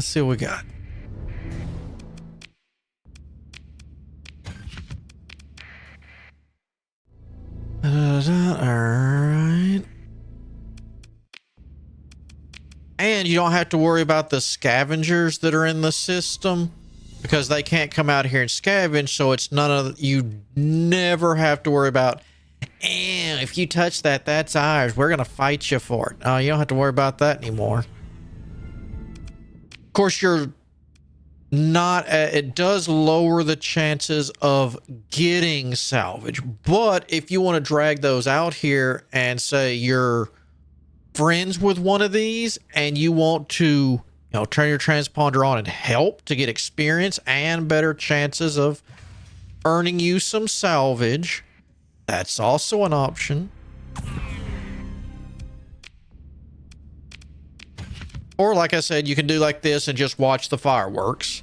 Let's see what we got. Alright. And you don't have to worry about the scavengers that are in the system because they can't come out here and scavenge, so it's none of you never have to worry about, and if you touch that, that's ours. We're gonna fight you for it. Oh, you don't have to worry about that anymore. Of course, you're not, it does lower the chances of getting salvage, but if you want to drag those out here and say you're friends with one of these and you want to, you know, turn your transponder on and help to get experience and better chances of earning you some salvage, that's also an option. Or like I said, you can do like this and just watch the fireworks.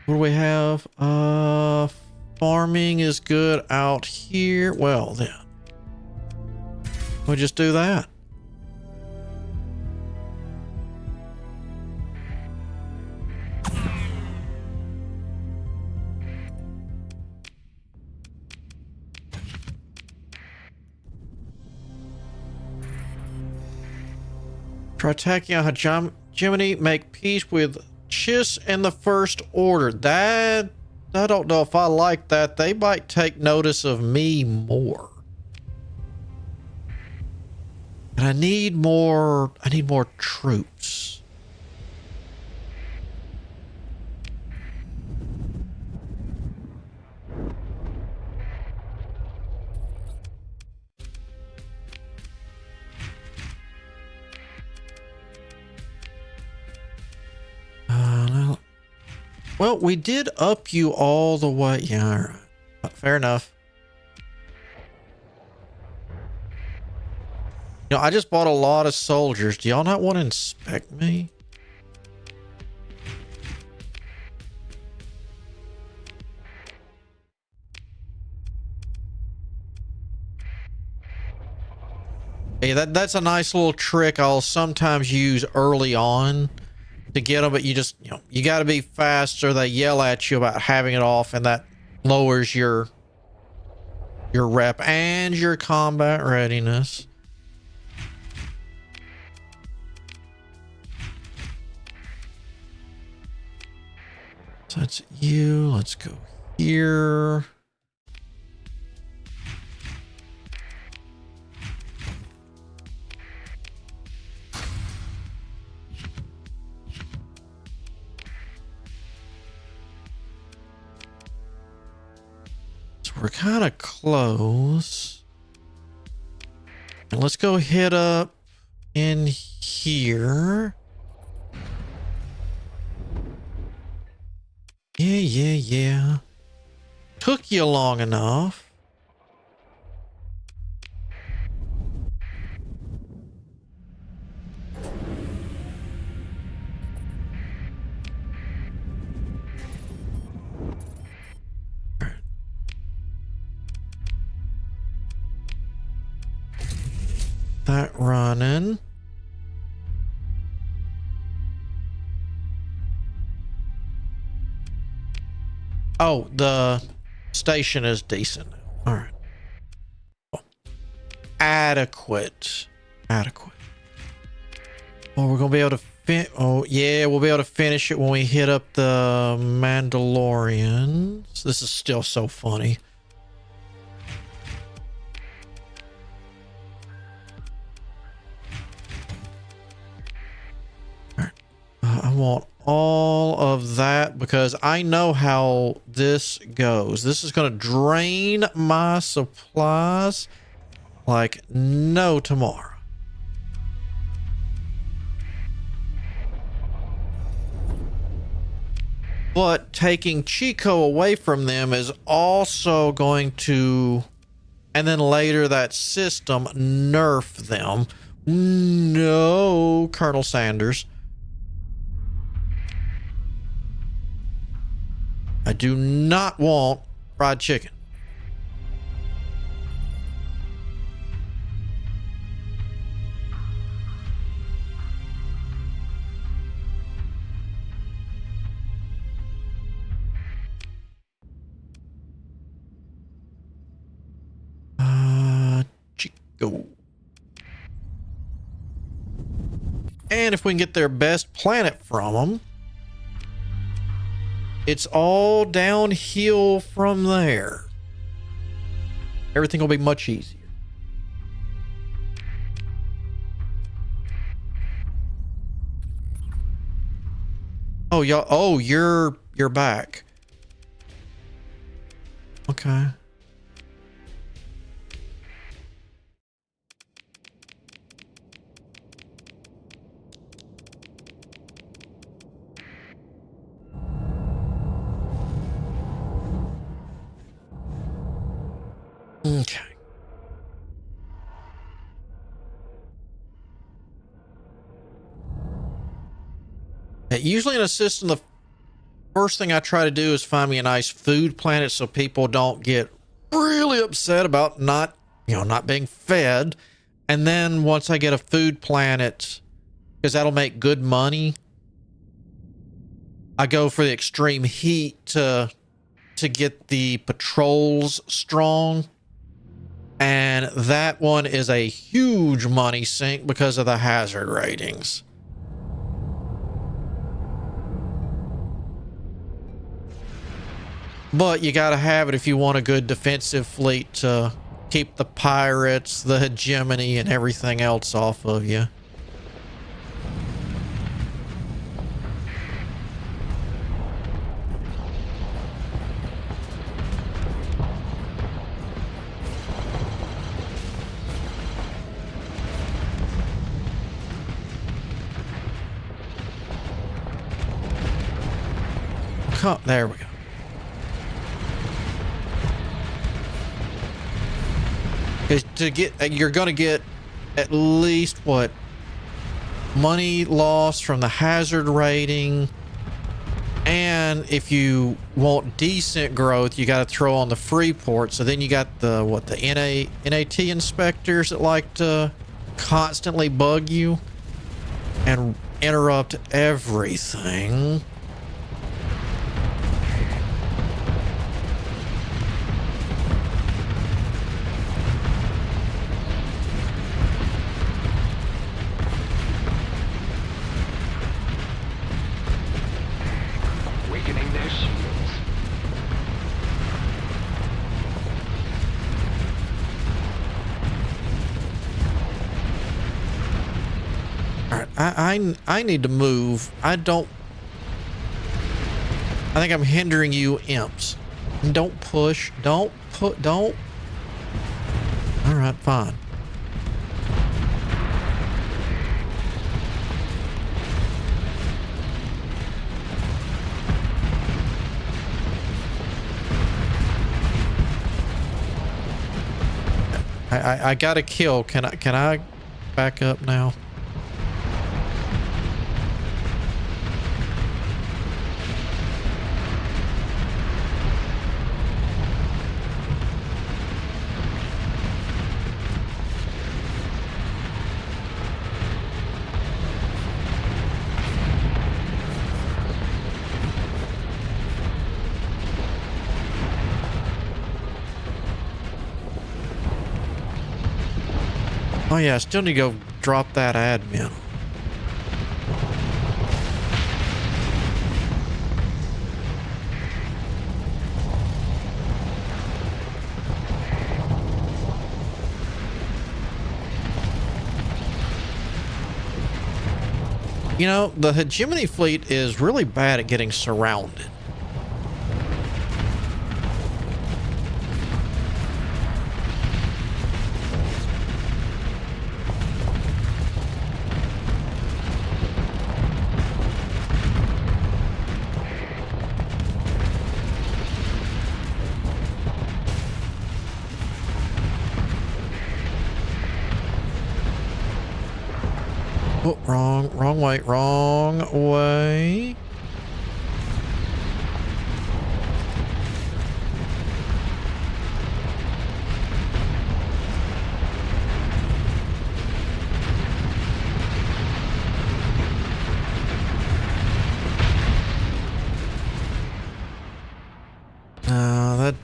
What do we have? Farming is good out here. Well, then we'll just do that. Tritakia Hegemony, make peace with Chiss and the First Order. That, I don't know if I like that. They might take notice of me more. And I need more troops. Well, we did up you all the way. Yeah, all right. Fair enough. You know, I just bought a lot of soldiers. Do y'all not want to inspect me? Yeah, that's a nice little trick I'll sometimes use early on to get them, but you just, you know, you got to be fast or they yell at you about having it off, and that lowers your rep and your combat readiness. So that's you. Let's go here. We're kind of close. And let's go hit up in here. Yeah. Took you long enough. That running. Oh, the station is decent. All right. Well, adequate. Well, we're gonna be able to oh yeah, we'll be able to finish it when we hit up the Mandalorians. This is still so funny. I want all of that because I know how this goes. This is going to drain my supplies like no tomorrow. But taking Chico away from them is also going to, and then later that system, nerf them. No, Colonel Sanders. I do not want fried chicken. Go. And if we can get their best planet from them, it's all downhill from there. Everything will be much easier. Oh, y'all. Oh, you're back. Okay. Okay. Usually in a system, the first thing I try to do is find me a nice food planet so people don't get really upset about not being fed. And then once I get a food planet, because that'll make good money, I go for the extreme heat to get the patrols strong. And that one is a huge money sink because of the hazard ratings. But you got to have it if you want a good defensive fleet to keep the pirates, the hegemony, and everything else off of you. There we go. To get, you're going to get at least what money lost from the hazard rating, and if you want decent growth, you got to throw on the free port. So then you got the NAT inspectors that like to constantly bug you and interrupt everything. I need to move. I think I'm hindering you, imps. Don't push. Don't. All right, fine. I got a kill. Can I back up now? Oh yeah, I still need to go drop that admin. You know, the hegemony fleet is really bad at getting surrounded. Oh, wrong way.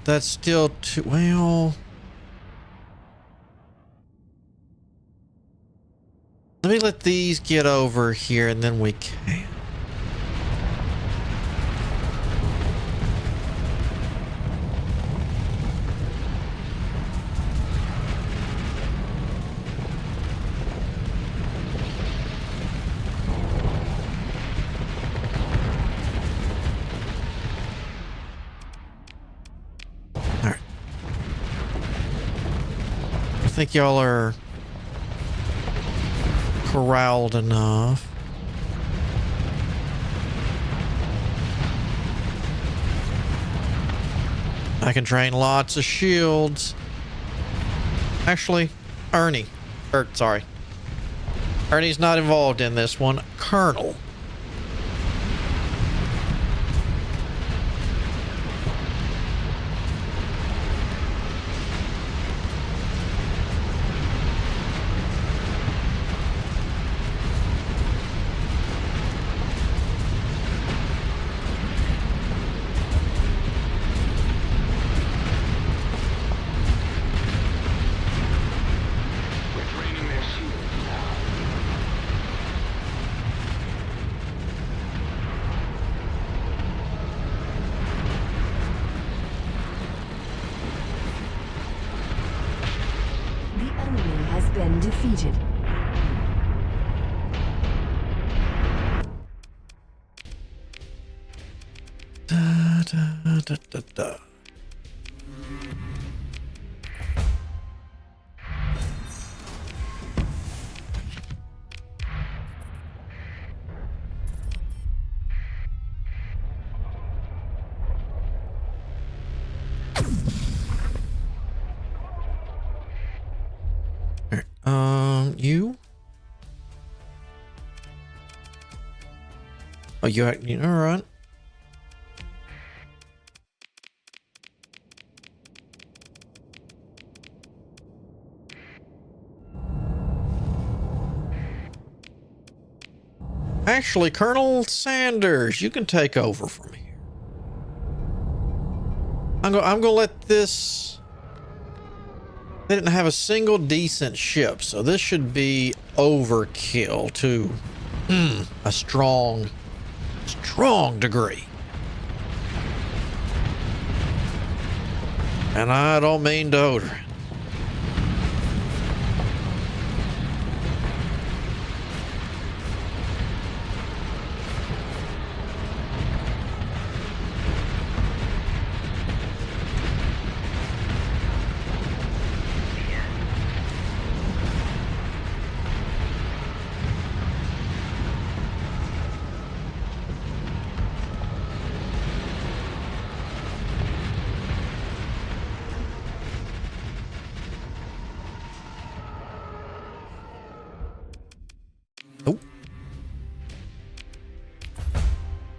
That's still too well. Let me let these get over here and then we can. Alright. I think y'all are corralled enough. I can drain lots of shields. Actually, Ernie's not involved in this one. Colonel. Defeated. Da, da, da, da, da. You? Oh, you all right. Actually, Colonel Sanders, you can take over from here. I'm gonna let this. They didn't have a single decent ship, so this should be overkill to a strong degree. And I don't mean deodorant.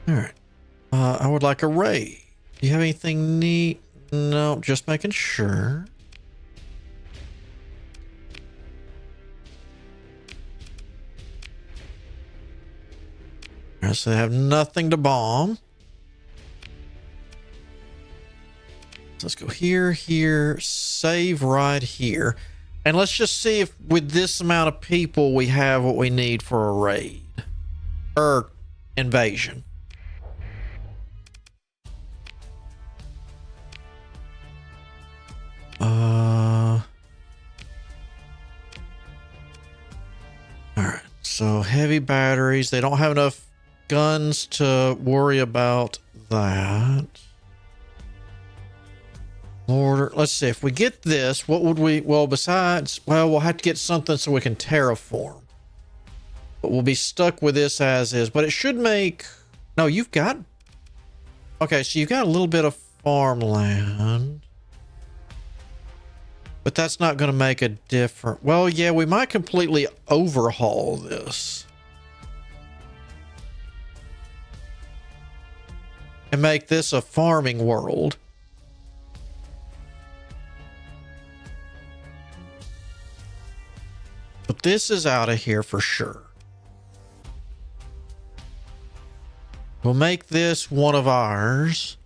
Alright. I would like a raid. Do you have anything neat? No, just making sure. Alright, so they have nothing to bomb. So let's go here, save right here. And let's just see if with this amount of people we have what we need for a raid. Or invasion. Alright, so heavy batteries. They don't have enough guns to worry about that. Mortar. Let's see. If we get this, what would we... Well, besides... Well, we'll have to get something so we can terraform. But we'll be stuck with this as is. But it should make... No, you've got... Okay, so you've got a little bit of farmland. But that's not going to make a difference. Well, yeah, we might completely overhaul this. And make this a farming world. But this is out of here for sure. We'll make this one of ours.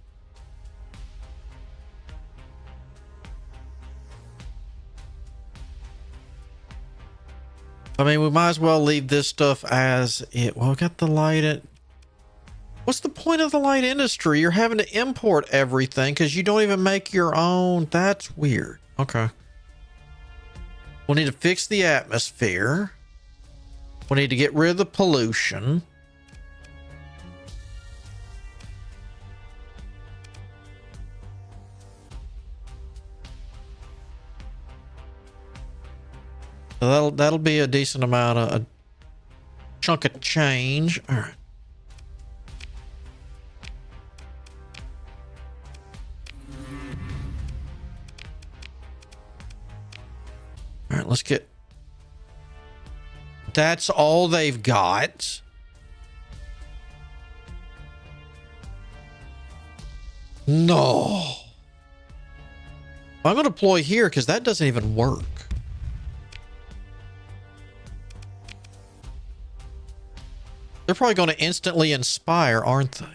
I mean, we might as well leave this stuff as it. Well, we got the light in. What's the point of the light industry? You're having to import everything because you don't even make your own. That's weird. Okay. We'll need to fix the atmosphere. We need to get rid of the pollution. So that'll be a decent amount of a chunk of change. All right. All right, let's get. That's all they've got. No. I'm going to deploy here because that doesn't even work. They're probably going to instantly inspire, aren't they?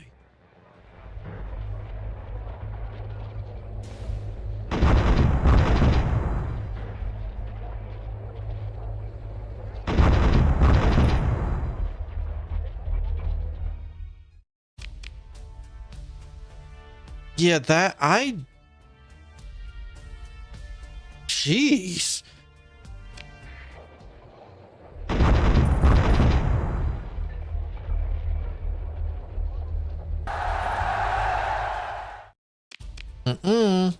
Yeah, that Jeez. Mm-mm.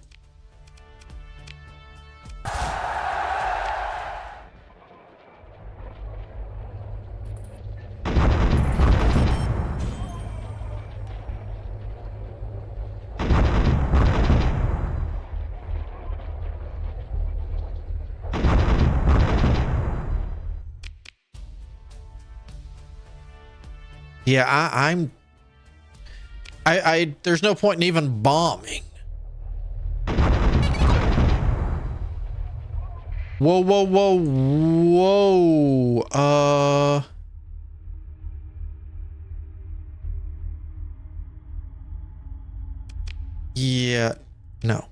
Yeah, there's no point in even bombing. Whoa, whoa, whoa, whoa. Yeah, no.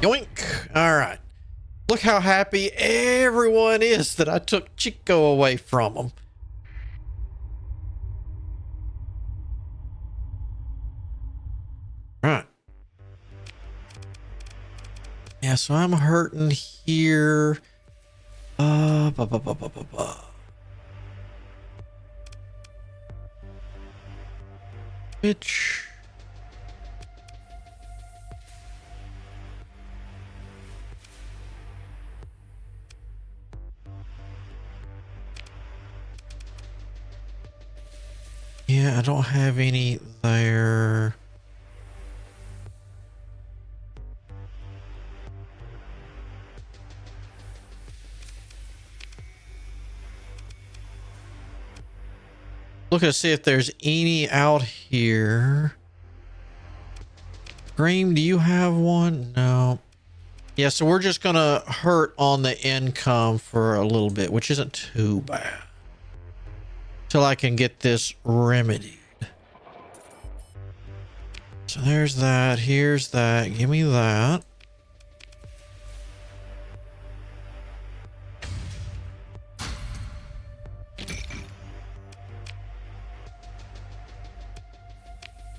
Yoink. All right. Look how happy everyone is that I took Chico away from them. All right. Yeah, so I'm hurting here. Which... Yeah, I don't have any there. Looking to see if there's any out here. Green, do you have one? No. Yeah, so we're just gonna hurt on the income for a little bit, which isn't too bad. Till I can get this remedied. So there's that. Here's that. Give me that.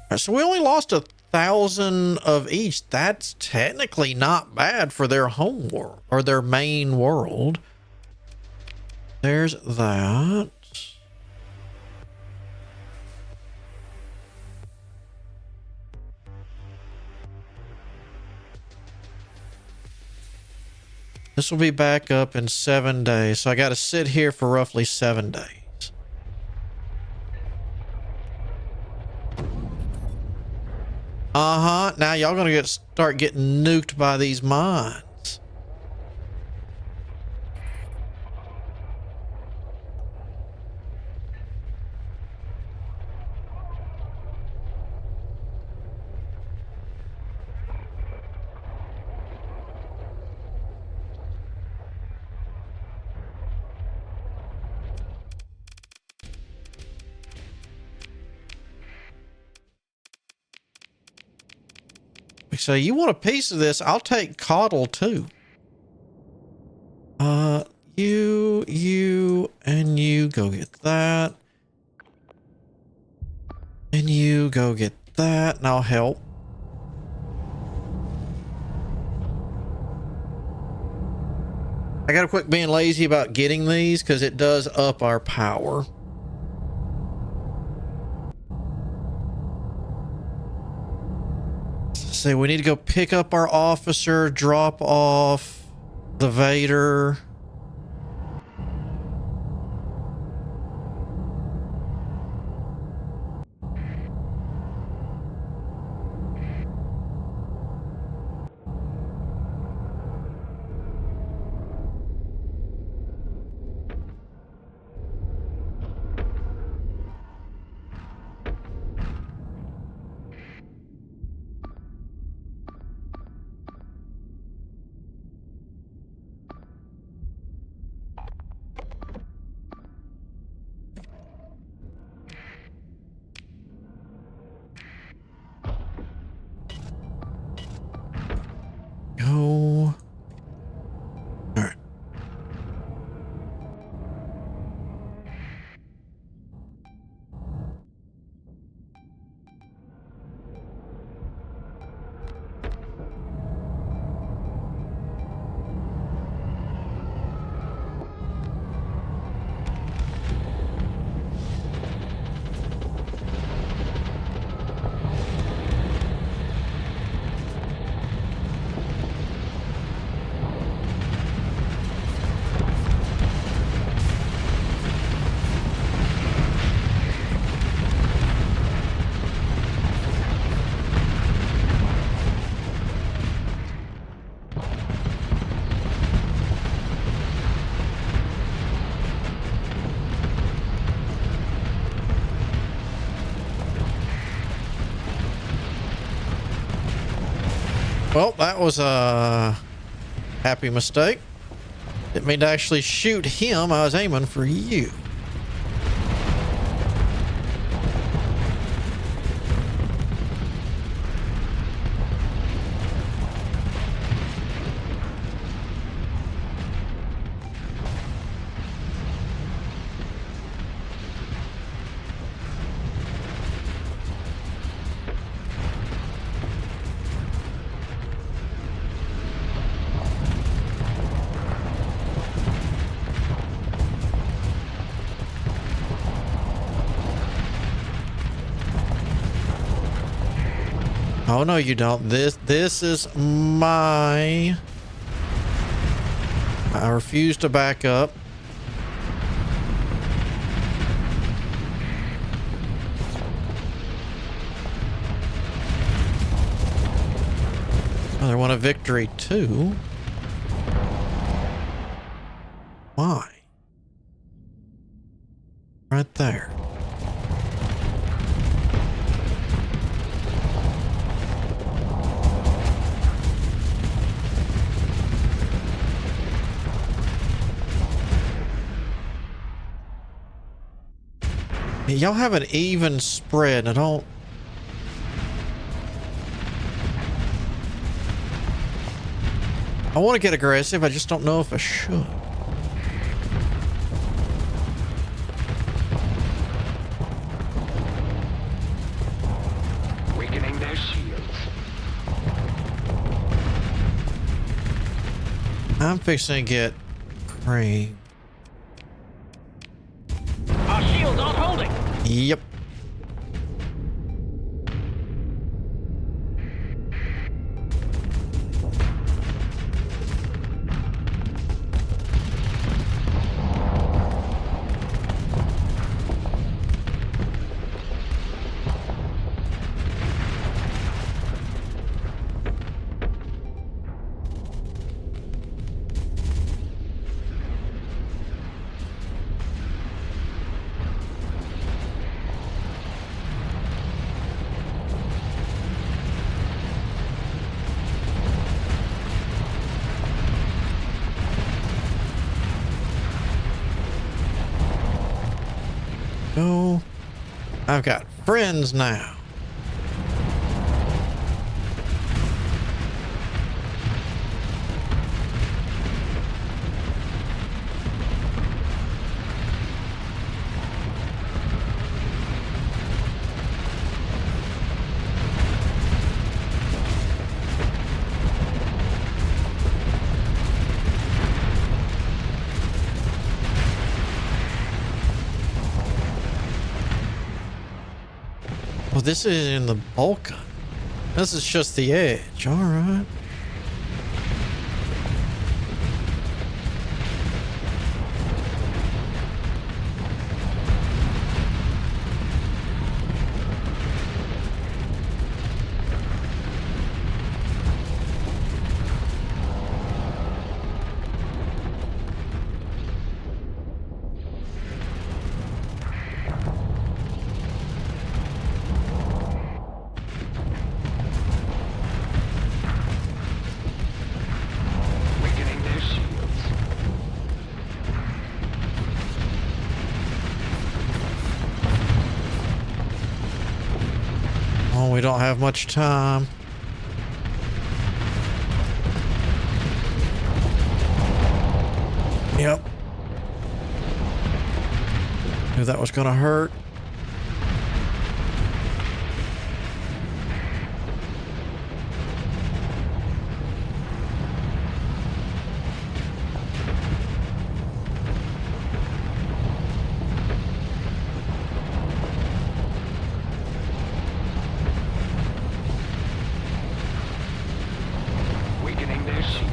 Alright, so we only lost 1,000 of each. That's technically not bad for their home world or their main world. There's that. This will be back up in 7 days. So I got to sit here for roughly 7 days. Uh-huh. Now y'all going to start getting nuked by these mines. So you want a piece of this? I'll take coddle too. You, and you go get that. And you go get that, and I'll help. I gotta quit being lazy about getting these because it does up our power. So we need to go pick up our officer, drop off the Vader. Go. All right. Well, that was a happy mistake. Didn't mean to actually shoot him. I was aiming for you. Oh no, you don't. This is my. I refuse to back up. Oh, they want a victory too. Why? Right there. Y'all have an even spread. I don't. I want to get aggressive. I just don't know if I should. Weakening their shields. I'm fixing to get cream. Our shields aren't holding. Yep. Oh, I've got friends now. this is in the bulk. This is just the edge. All right. Weakening their shields. Oh, we don't have much time. Yep. Knew that was gonna hurt. Weakening their shields.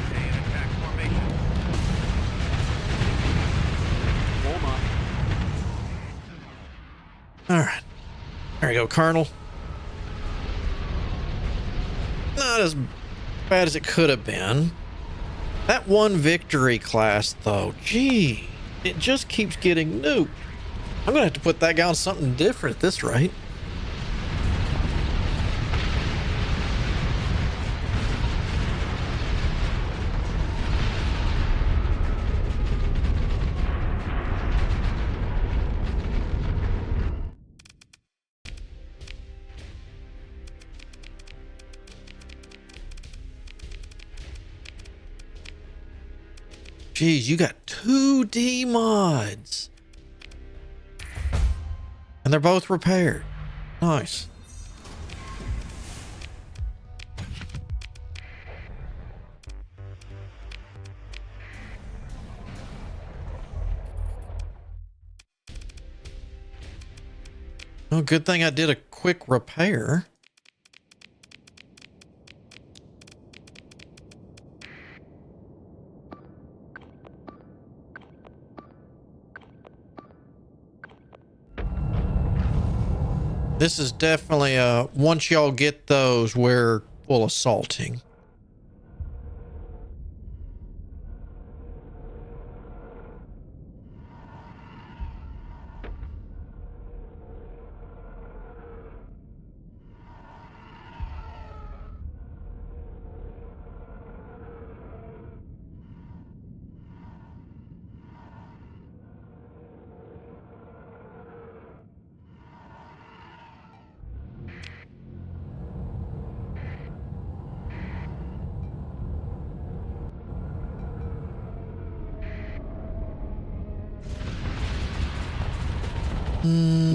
Stay in attack formation. Warm up. All right. There you go, Colonel. Not as bad as it could have been. That one victory class, though, gee, it just keeps getting nuked. I'm gonna have to put that guy on something different at this rate. Geez, you got 2D mods. And they're both repaired. Nice. Oh, good thing I did a quick repair. This is definitely once y'all get those, we're full assaulting.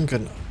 Good enough.